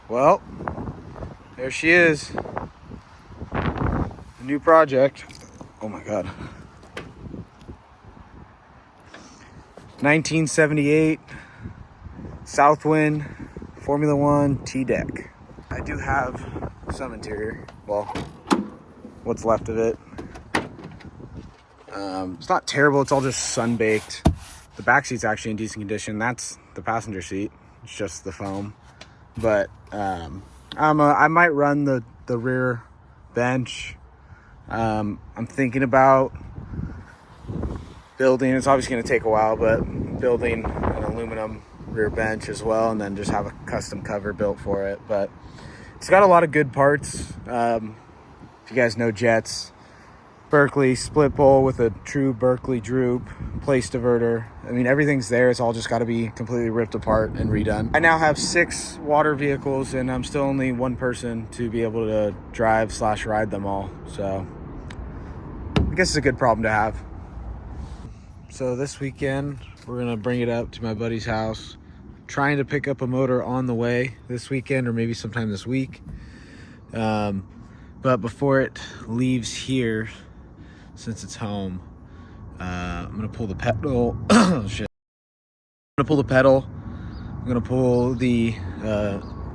Well, there she is. The new project. Oh my God. 1978 Southwind Formula One T-deck. I do have some interior. Well, what's left of it. It's not terrible. It's all just sun-baked. The back seat's actually in decent condition. That's the passenger seat. It's just the foam. But I might run the rear bench. I'm thinking about building, it's obviously going to take a while, but building an aluminum rear bench as well, and then just have a custom cover built for it. But it's got a lot of good parts. If you guys know jets, Berkeley split bowl with a true Berkeley droop, place diverter. I mean, everything's there. It's all just got to be completely ripped apart and redone. I now have 6 water vehicles, and I'm still only one person to be able to drive/ride them all. So I guess it's a good problem to have. So this weekend, we're going to bring it up to my buddy's house. Trying to pick up a motor on the way this weekend or maybe sometime this week. But before it leaves here, since it's home, I'm going to pull the pedal. Oh, shit. I'm going to pull the pedal. I'm going to pull the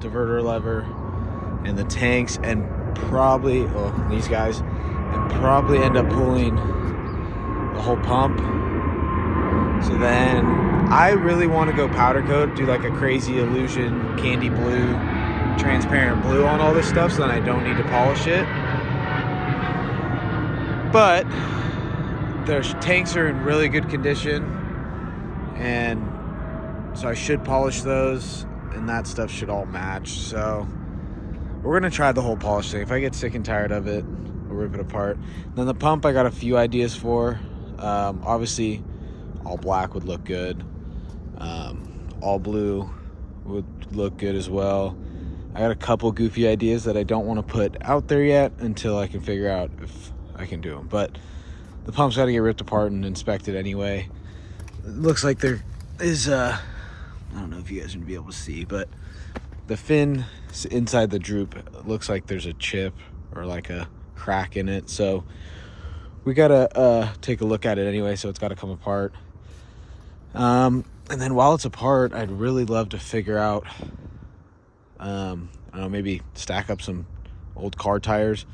diverter lever and the tanks and probably, these guys, and probably end up pulling the whole pump. So then I really want to go powder coat, do like a crazy illusion, candy blue, transparent blue on all this stuff so then I don't need to polish it. But their tanks are in really good condition, and so I should polish those, and that stuff should all match. So we're going to try the whole polish thing. If I get sick and tired of it, we'll rip it apart. Then the pump I got a few ideas for. Obviously, all black would look good. All blue would look good as well. I got a couple goofy ideas that I don't want to put out there yet until I can figure out if I can do them. But the pump's got to get ripped apart and inspected anyway. It looks like there is I don't know if you guys are going to be able to see, but the fin inside the droop, it looks like there's a chip or like a crack in it. So we got to take a look at it anyway, so it's got to come apart. And then while it's apart, I'd really love to figure out, I don't know, maybe stack up some old car tires,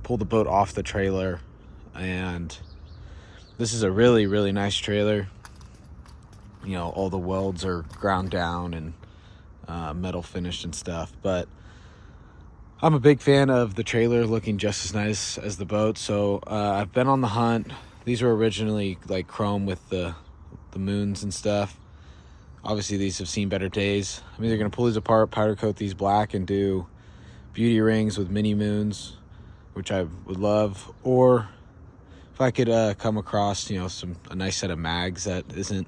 pull the boat off the trailer. And this is a really, really nice trailer. You know, all the welds are ground down and metal finished and stuff. But I'm a big fan of the trailer looking just as nice as the boat. So I've been on the hunt. These were originally like chrome with the moons and stuff. Obviously these have seen better days. I'm either going to pull these apart, powder coat these black, and do beauty rings with mini moons, which I would love. Or if I could come across, you know, a nice set of mags that isn't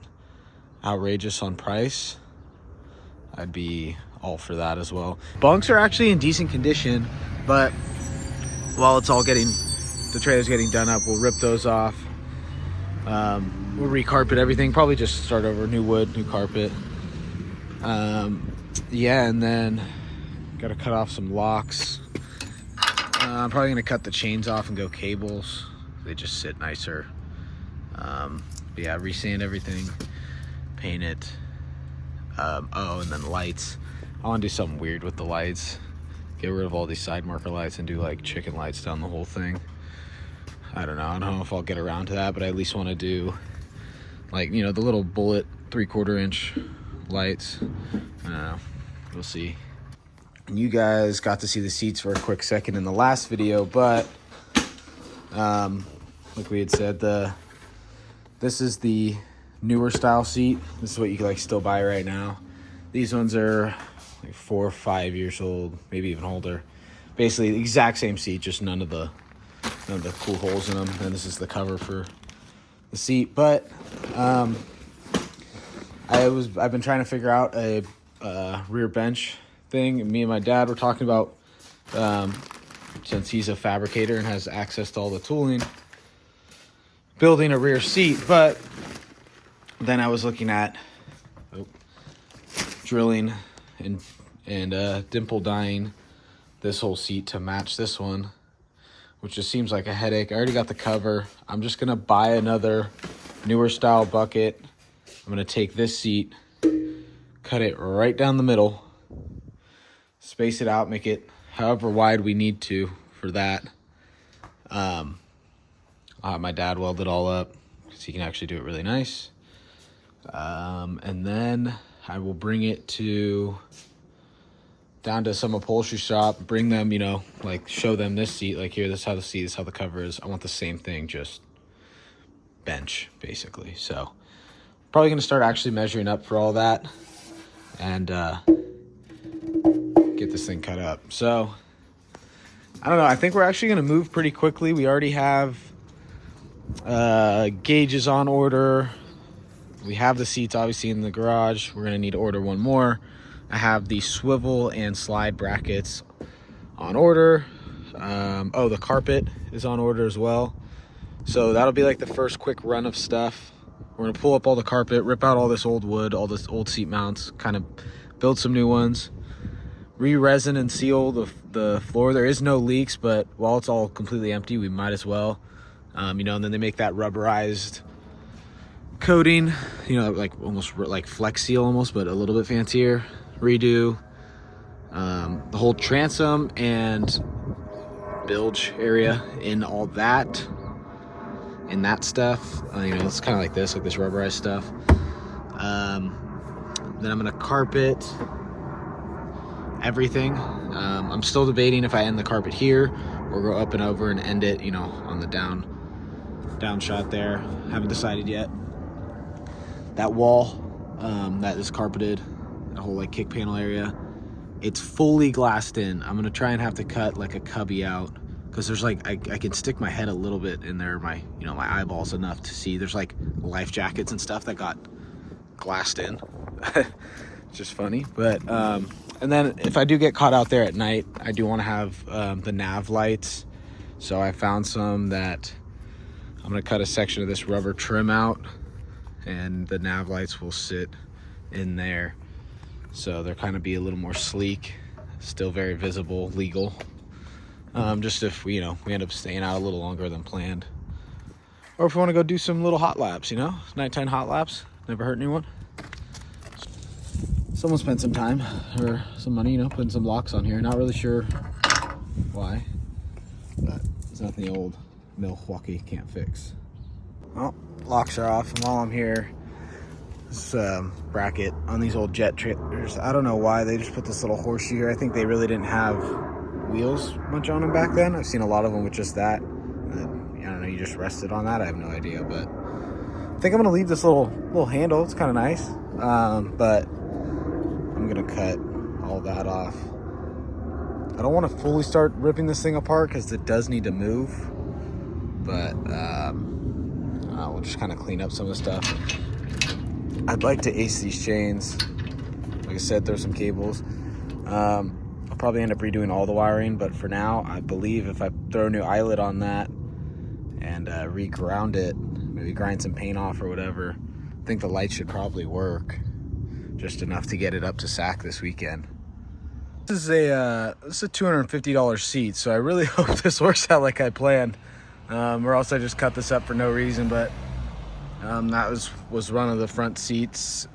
outrageous on price, I'd be all for that as well. Bunks are actually in decent condition, but while it's all the trailer's getting done up, we'll rip those off. We'll recarpet everything, probably just start over, new wood, new carpet. Yeah, and then got to cut off some locks. I'm probably going to cut the chains off and go cables. They just sit nicer. But yeah, resand everything, paint it. And then lights. I want to do something weird with the lights. Get rid of all these side marker lights and do like chicken lights down the whole thing. I don't know if I'll get around to that, but I at least want to do like, you know, the little bullet 3/4 inch lights. I don't know. We'll see. And you guys got to see the seats for a quick second in the last video, but like we had said, this is the newer style seat. This is what you can like still buy right now. These ones are like 4 or 5 years old, maybe even older. Basically the exact same seat, just none of the cool holes in them. And this is the cover for the seat. But I've been trying to figure out a rear bench thing. Me and my dad were talking about, since he's a fabricator and has access to all the tooling, building a rear seat. But then I was looking at drilling and and dimple dyeing this whole seat to match this one, which just seems like a headache. I already got the cover. I'm just gonna buy another newer style bucket. I'm gonna take this seat, cut it right down the middle, space it out, make it however wide we need to for that. I'll have my dad weld it all up because he can actually do it really nice. And then I will bring it down to some upholstery shop, bring them, you know, like show them this seat, like here, this is how the seat is, how the cover is. I want the same thing, just bench basically. So probably gonna start actually measuring up for all that and get this thing cut up. So I don't know, I think we're actually gonna move pretty quickly. We already have gauges on order. We have the seats obviously in the garage. We're gonna need to order one more. I have the swivel and slide brackets on order. Oh, the carpet is on order as well. So that'll be like the first quick run of stuff. We're gonna pull up all the carpet, rip out all this old wood, all this old seat mounts, kind of build some new ones, re-resin and seal the floor. There is no leaks, but while it's all completely empty, we might as well. You know, and then they make that rubberized coating, you know, like almost like Flex Seal almost, but a little bit fancier. Redo the whole transom and bilge area in all that, in that stuff. You know, it's kind of like this rubberized stuff. Then I'm gonna carpet everything. I'm still debating if I end the carpet here or go up and over and end it, you know, on the down shot there. Haven't decided yet. That wall that is carpeted, the whole like kick panel area, it's fully glassed in. I'm gonna try and have to cut like a cubby out because there's like I can stick my head a little bit in there, my my eyeballs enough to see. There's like life jackets and stuff that got glassed in. It's just funny. But and then if I do get caught out there at night, I do want to have the nav lights. So I found some that I'm gonna cut a section of this rubber trim out, and the nav lights will sit in there. So they're kind of be a little more sleek, still very visible, legal. Just if we end up staying out a little longer than planned. Or if we want to go do some little hot laps, nighttime hot laps, never hurt anyone. Someone spent some time or some money, putting some locks on here. Not really sure why, but it's nothing the old Milwaukee can't fix. Well, locks are off, and while I'm here, this bracket on these old jet trailers, I don't know why they just put this little horseshoe here. I think they really didn't have wheels much on them back then. I've seen a lot of them with just that. I don't know, you just rested on that. I have no idea, but I think I'm gonna leave this little handle. It's kind of nice, but I'm gonna cut all that off. I don't want to fully start ripping this thing apart because it does need to move, but we'll just kind of clean up some of the stuff. I'd like to ace these chains. Like I said, throw some cables. I'll probably end up redoing all the wiring, but for now, I believe if I throw a new eyelet on that and re-ground it, maybe grind some paint off or whatever, I think the light should probably work just enough to get it up to SAC this weekend. This is a $250 seat, so I really hope this works out like I planned, or else I just cut this up for no reason. But that was one of the front seats,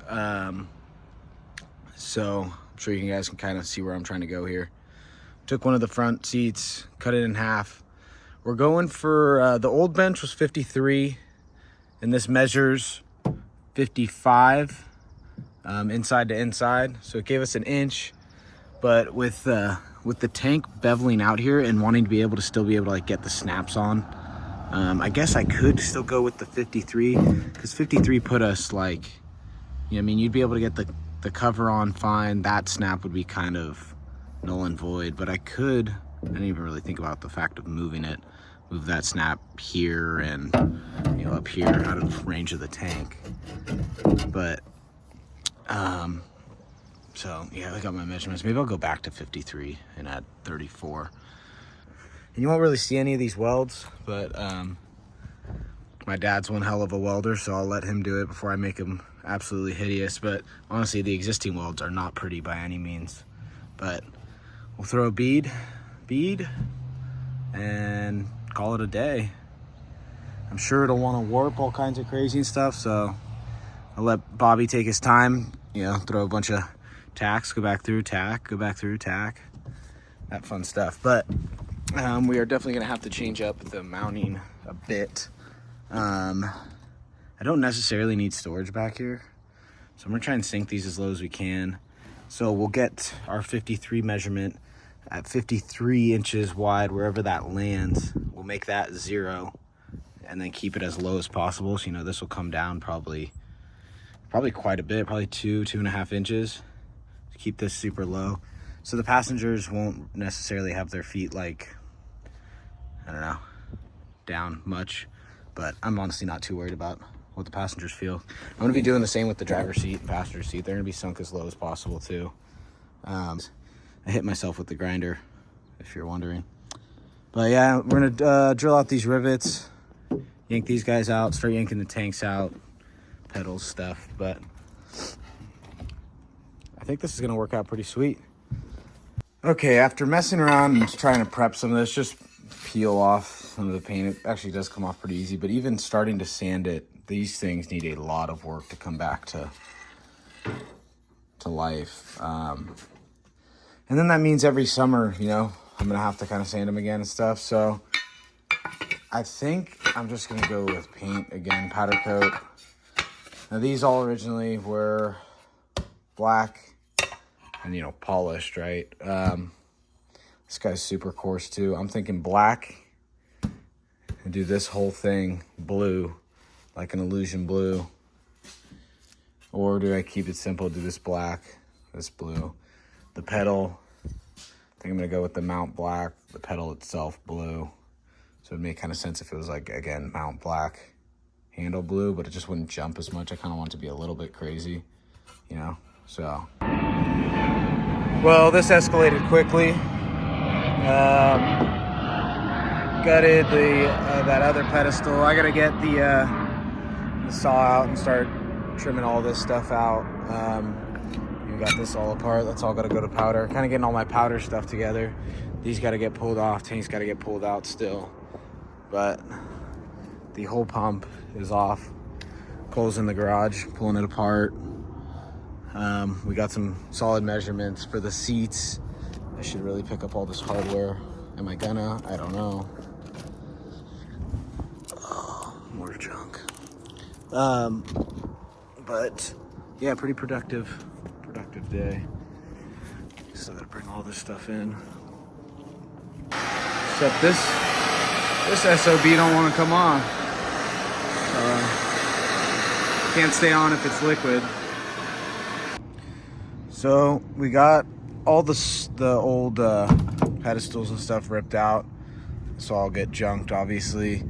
so I'm sure you guys can kind of see where I'm trying to go here. Took one of the front seats, cut it in half. We're going for the old bench was 53, and this measures 55 inside to inside, so it gave us an inch. But with the tank beveling out here and wanting to be able to like get the snaps on, I guess I could still go with the 53, because 53 put us like, you'd be able to get the cover on fine. That snap would be kind of null and void, but I didn't even really think about the fact of move that snap here and up here out of range of the tank. But so yeah, I got my measurements. Maybe I'll go back to 53 and add 34. And you won't really see any of these welds, but my dad's one hell of a welder, so I'll let him do it before I make him absolutely hideous. But honestly, the existing welds are not pretty by any means. But we'll throw a bead, and call it a day. I'm sure it'll want to warp all kinds of crazy and stuff, so I'll let Bobby take his time, you know, throw a bunch of tacks, go back through, tack, go back through, tack, that fun stuff. But we are definitely gonna have to change up the mounting a bit. I don't necessarily need storage back here, so I'm gonna try and sink these as low as we can. So we'll get our 53 measurement at 53 inches wide, wherever that lands. We'll make that 0 and then keep it as low as possible. So, you know, this will come down probably quite a bit, probably 2.5 inches to keep this super low. So the passengers won't necessarily have their feet, like, I don't know, down much, but I'm honestly not too worried about what the passengers feel. I'm gonna be doing the same with the driver's seat and passenger seat. They're gonna be sunk as low as possible too. I hit myself with the grinder, if you're wondering. But yeah, we're gonna drill out these rivets, yank these guys out, start yanking the tanks out, pedals, stuff. But I think this is gonna work out pretty sweet. Okay, after messing around and trying to prep some of this, just peel off some of the paint. It actually does come off pretty easy, but even starting to sand it, these things need a lot of work to come back to life. And then that means every summer, you know, I'm gonna have to kind of sand them again and stuff. So I think I'm just gonna go with paint again, powder coat. Now these all originally were black and, you know, polished, right? This guy's super coarse too. I'm thinking black and do this whole thing blue, like an illusion blue. Or do I keep it simple, do this black, this blue? The pedal, I think I'm gonna go with the mount black, the pedal itself blue. So it'd make kind of sense if it was like, again, mount black, handle blue, but it just wouldn't jump as much. I kind of want it to be a little bit crazy, you know, so. Well, this escalated quickly. Gutted that other pedestal. I gotta get the saw out and start trimming all this stuff out. We got this all apart. That's all gotta go to powder. Kind of getting all my powder stuff together. These gotta get pulled off. Tanks gotta get pulled out still. But the whole pump is off. Cole's in the garage pulling it apart. We got some solid measurements for the seats. I should really pick up all this hardware. Am I gonna? I don't know. Oh, more junk. But yeah, pretty productive day. Still gotta bring all this stuff in. Except this SOB don't want to come on. Can't stay on if it's liquid. So we got all the old pedestals and stuff ripped out, so I'll get junked, obviously.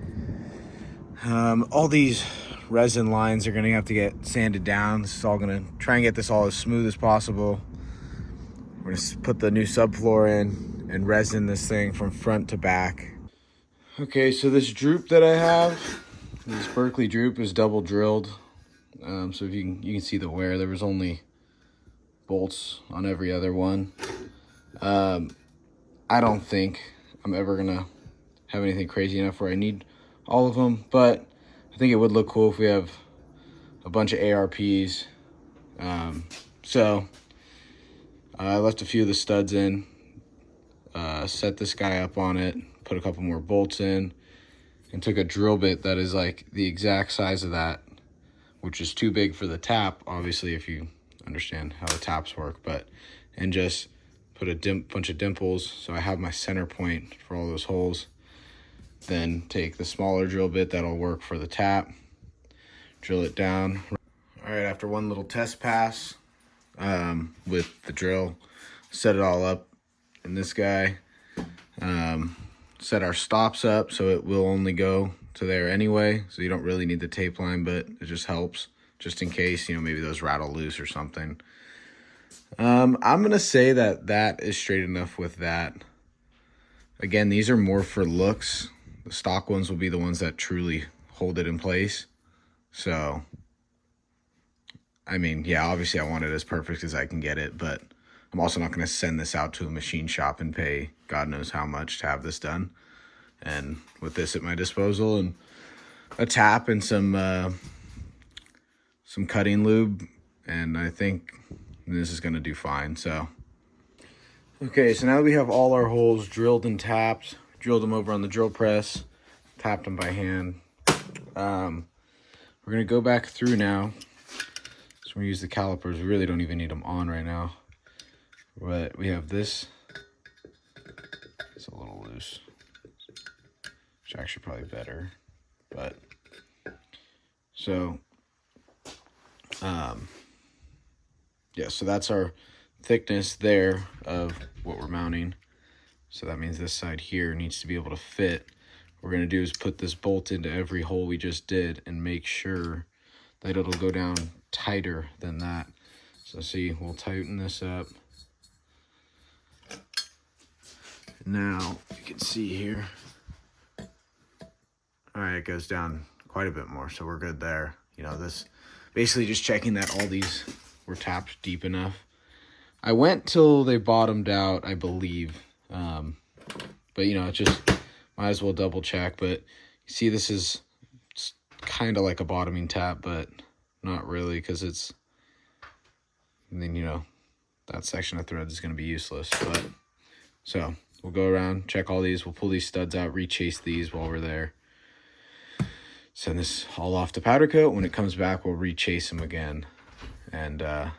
All these resin lines are gonna have to get sanded down. This is all gonna try and get this all as smooth as possible. We're gonna put the new subfloor in and resin this thing from front to back. Okay, so this droop that I have, this Berkeley droop, is double drilled. So if you can see the wear. There was only bolts on every other one. I don't think I'm ever gonna have anything crazy enough where I need all of them, but I think it would look cool if we have a bunch of ARPs. So I left a few of the studs in, set this guy up on it, put a couple more bolts in, and took a drill bit that is like the exact size of that, which is too big for the tap, obviously, if you understand how the taps work, and just put a bunch of dimples so I have my center point for all those holes. Then take the smaller drill bit that'll work for the tap, drill it down. All right, after one little test pass with the drill, set it all up in this guy, set our stops up so it will only go to there anyway, so you don't really need the tape line, but it just helps just in case, you know, maybe those rattle loose or something. I'm gonna say that is straight enough with that. Again, these are more for looks. The stock ones will be the ones that truly hold it in place. So, I mean, yeah, obviously I want it as perfect as I can get it, but I'm also not going to send this out to a machine shop and pay God knows how much to have this done. And with this at my disposal and a tap and some cutting lube, and I think this is going to do fine. So, okay, so now we have all our holes drilled and tapped. Drilled them over on the drill press, tapped them by hand. We're going to go back through now. So we use the calipers. We really don't even need them on right now. But we have this. It's a little loose. It's actually probably better. But, so, yeah, so that's our thickness there of what we're mounting. So that means this side here needs to be able to fit. What we're going to do is put this bolt into every hole we just did and make sure that it'll go down tighter than that. So see, we'll tighten this up. Now you can see here. All right, it goes down quite a bit more, so we're good there. You know, this basically just checking that all these were tapped deep enough. I went till they bottomed out, I believe. But you know, it just might as well double check. But you see, this is kind of like a bottoming tap, but not really, because it's, and then, you know, that section of thread is going to be useless. But so we'll go around, check all these, we'll pull these studs out, re-chase these while we're there, send this all off to powder coat. When it comes back, we'll re-chase them again. And I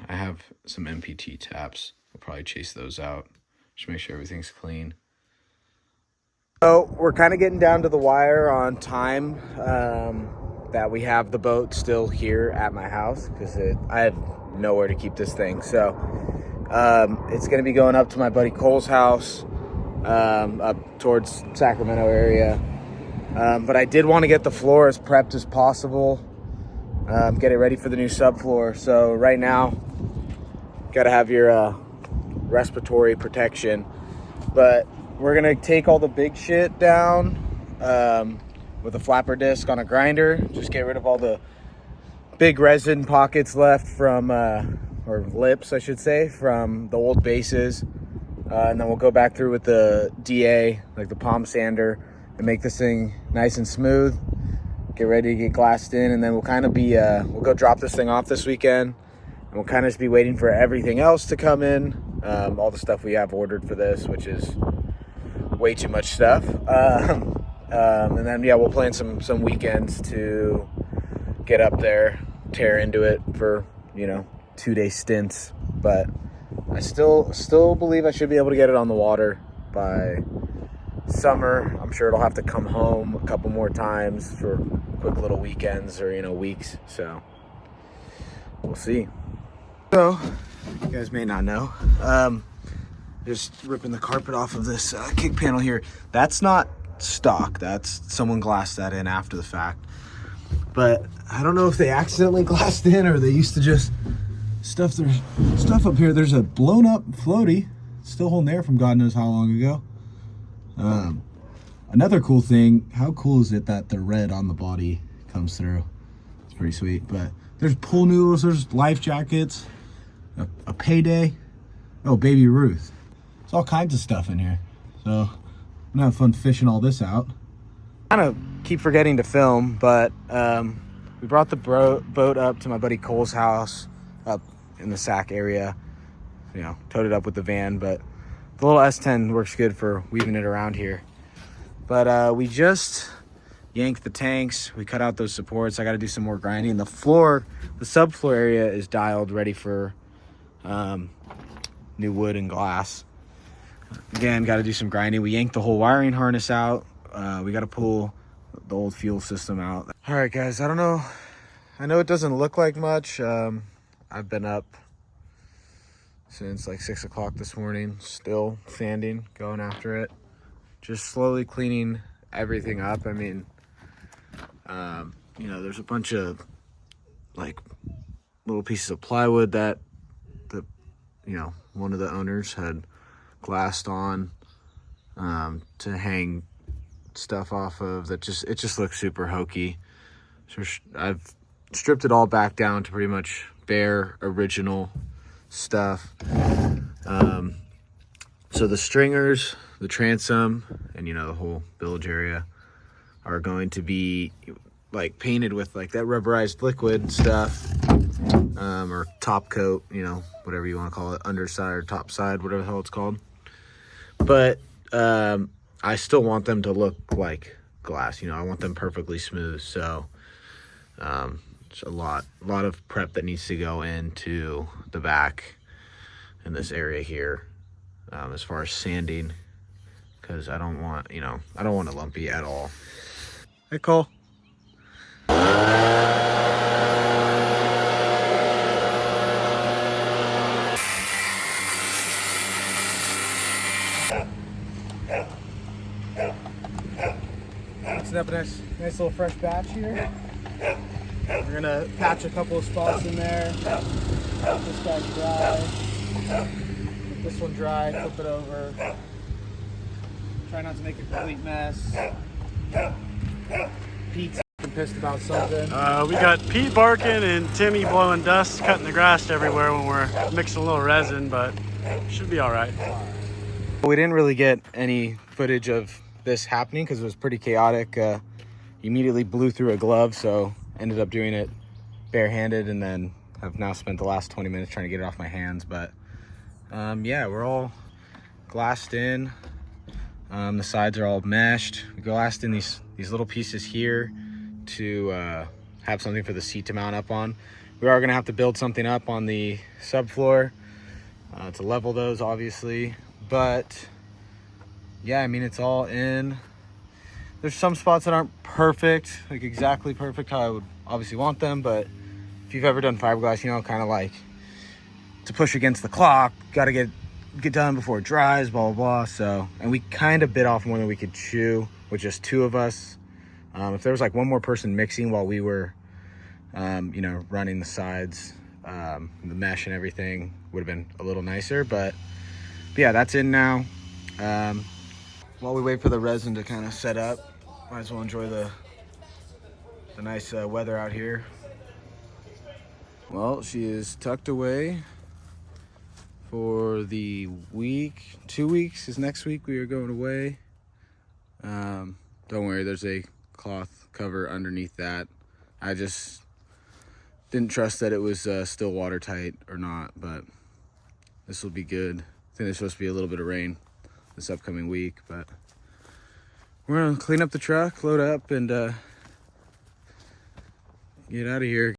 have some MPT taps. We'll probably chase those out. Just make sure everything's clean. So we're kind of getting down to the wire on time that we have the boat still here at my house, because I have nowhere to keep this thing. So it's going to be going up to my buddy Cole's house, up towards Sacramento area. But I did want to get the floor as prepped as possible, get it ready for the new subfloor. So right now, got to have your respiratory protection. But we're gonna take all the big shit down with a flapper disc on a grinder. Just get rid of all the big resin pockets left from, or lips, I should say, from the old bases. And then we'll go back through with the DA, like the palm sander, and make this thing nice and smooth. Get ready to get glassed in, and then we'll kind of be, we'll go drop this thing off this weekend. And we'll kind of just be waiting for everything else to come in. All the stuff we have ordered for this, which is way too much stuff. And then, yeah, we'll plan some weekends to get up there, tear into it for, you know, 2-day stints. But I still believe I should be able to get it on the water by summer. I'm sure it'll have to come home a couple more times for quick little weekends or, you know, weeks. So we'll see. So you guys may not know, just ripping the carpet off of this kick panel here. That's not stock. That's someone glassed that in after the fact. But I don't know if they accidentally glassed in or they used to just stuff their stuff up here. There's a blown up floaty still holding there from God knows how long ago. Another cool thing, how cool is it that the red on the body comes through? It's pretty sweet. But there's pool noodles, there's life jackets, a payday. Oh, Baby Ruth. There's all kinds of stuff in here. So I'm gonna have fun fishing all this out. I kind of keep forgetting to film, but we brought the boat up to my buddy Cole's house up in the Sac area. You know, towed it up with the van, but the little S10 works good for weaving it around here. But we just yanked the tanks. We cut out those supports. I got to do some more grinding. The floor, the subfloor area is dialed, ready for new wood and glass. Again, got to do some grinding. We yanked the whole wiring harness out. We got to pull the old fuel system out. All right, guys, I don't know. I know it doesn't look like much. I've been up since like 6 o'clock this morning, still sanding, going after it. Just slowly cleaning everything up. I mean, you know, there's a bunch of like little pieces of plywood that you know, one of the owners had glassed on to hang stuff off of. That it just looks super hokey. So I've stripped it all back down to pretty much bare original stuff. So the stringers, the transom, and you know, the whole bilge area are going to be like painted with like that rubberized liquid stuff, or top coat, you know, whatever you want to call it, underside or top side, whatever the hell it's called. But I still want them to look like glass, you know, I want them perfectly smooth. So it's a lot of prep that needs to go into the back in this area here, as far as sanding, because I don't want, you know, I don't want it lumpy at all. Hey, Cole. Mixing up a nice little fresh batch here. We're gonna patch a couple of spots in there. Let this guy dry. Get this one dry, flip it over. Try not to make a complete mess. Pete's pissed about something. We got Pete barking and Timmy blowing dust, cutting the grass everywhere when we're mixing a little resin, but should be all right. We didn't really get any footage of this happening because it was pretty chaotic. Immediately blew through a glove, so ended up doing it barehanded, and then I've now spent the last 20 minutes trying to get it off my hands. But yeah, we're all glassed in. The sides are all meshed. We glassed in these little pieces here to have something for the seat to mount up on. We are gonna have to build something up on the subfloor to level those, obviously. But yeah, I mean, it's all in. There's some spots that aren't perfect, like exactly perfect how I would obviously want them, but if you've ever done fiberglass, you know, kind of like to push against the clock, got to get done before it dries, blah, blah, blah. So, and we kind of bit off more than we could chew with just two of us. If there was like one more person mixing while we were, you know, running the sides, the mesh and everything would have been a little nicer, but yeah, that's in now. While we wait for the resin to kind of set up, might as well enjoy the nice weather out here. Well, she is tucked away for the week. 2 weeks is next week. We are going away. Don't worry, there's a cloth cover underneath that. I just didn't trust that it was still watertight or not, but this will be good. I think there's supposed to be a little bit of rain this upcoming week, but we're gonna clean up the truck, load up, and get out of here.